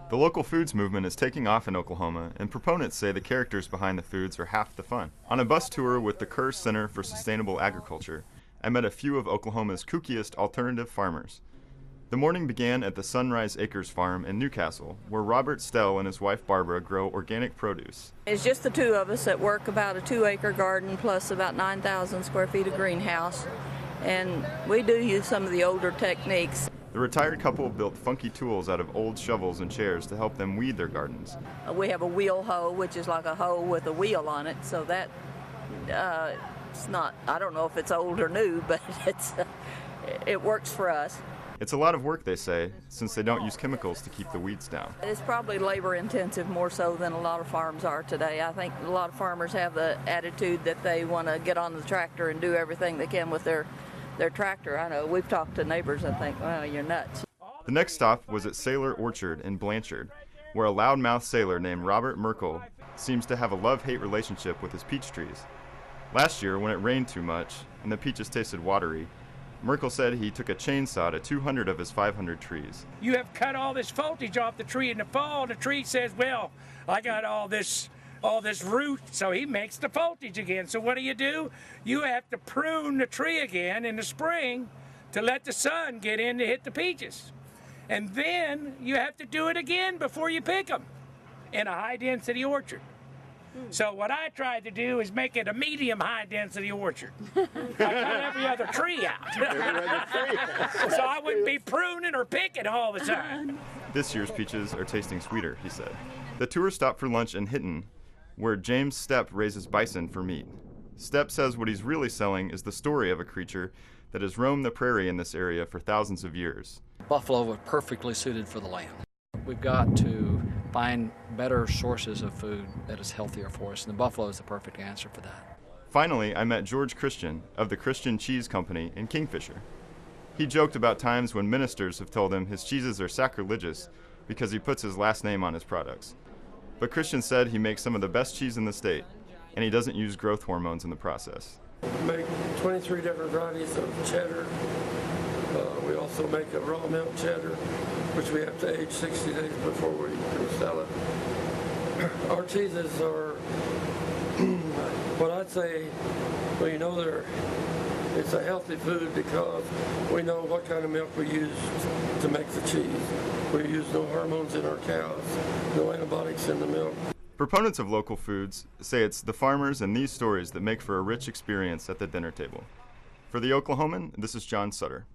The local foods movement is taking off in Oklahoma, and proponents say the characters behind the foods are half the fun. On a bus tour with the Kerr Center for Sustainable Agriculture, I met a few of Oklahoma's kookiest alternative farmers. The morning began at the Sunrise Acres Farm in Newcastle, where Robert Stell and his wife Barbara grow organic produce. It's just the two of us that work about a 2-acre garden plus about 9,000 square feet of greenhouse, and we do use some of the older techniques. The retired couple built funky tools out of old shovels and chairs to help them weed their gardens. We have a wheel hoe, which is like a hoe with a wheel on it, so that it's not, I don't know if it's old or new, but it works for us. It's a lot of work, they say, since they don't use chemicals to keep the weeds down. It's probably labor intensive more so than a lot of farms are today. I think a lot of farmers have the attitude that they want to get on the tractor and do everything they can with their tractor. I know we've talked to neighbors and think, well, you're nuts. The next stop was at Sailor Orchard in Blanchard, where a loudmouth sailor named Robert Merkel seems to have a love-hate relationship with his peach trees. Last year, when it rained too much and the peaches tasted watery, Merkel said he took a chainsaw to 200 of his 500 trees. You have cut all this foliage off the tree in the fall. The tree says, well, I got all this root, so he makes the foliage again. So what do? You have to prune the tree again in the spring to let the sun get in to hit the peaches. And then you have to do it again before you pick them in a high-density orchard. So what I tried to do is make it a medium high-density orchard. I cut every other tree out. So I wouldn't be pruning or picking all the time. This year's peaches are tasting sweeter, he said. The tour stopped for lunch in Hinton, where James Stepp raises bison for meat. Stepp says what he's really selling is the story of a creature that has roamed the prairie in this area for thousands of years. Buffalo were perfectly suited for the land. We've got to find better sources of food that is healthier for us, and the buffalo is the perfect answer for that. Finally, I met George Christian of the Christian Cheese Company in Kingfisher. He joked about times when ministers have told him his cheeses are sacrilegious because he puts his last name on his products. But Christian said he makes some of the best cheese in the state, and he doesn't use growth hormones in the process. We make 23 different varieties of cheddar. We also make a raw milk cheddar, which we have to age 60 days before we can sell it. Our cheeses are what I'd say, well, you know, it's a healthy food because we know what kind of milk we use to make the cheese. We use no hormones in our cows, no antibiotics in the milk. Proponents of local foods say it's the farmers and these stories that make for a rich experience at the dinner table. For The Oklahoman, this is John Sutter.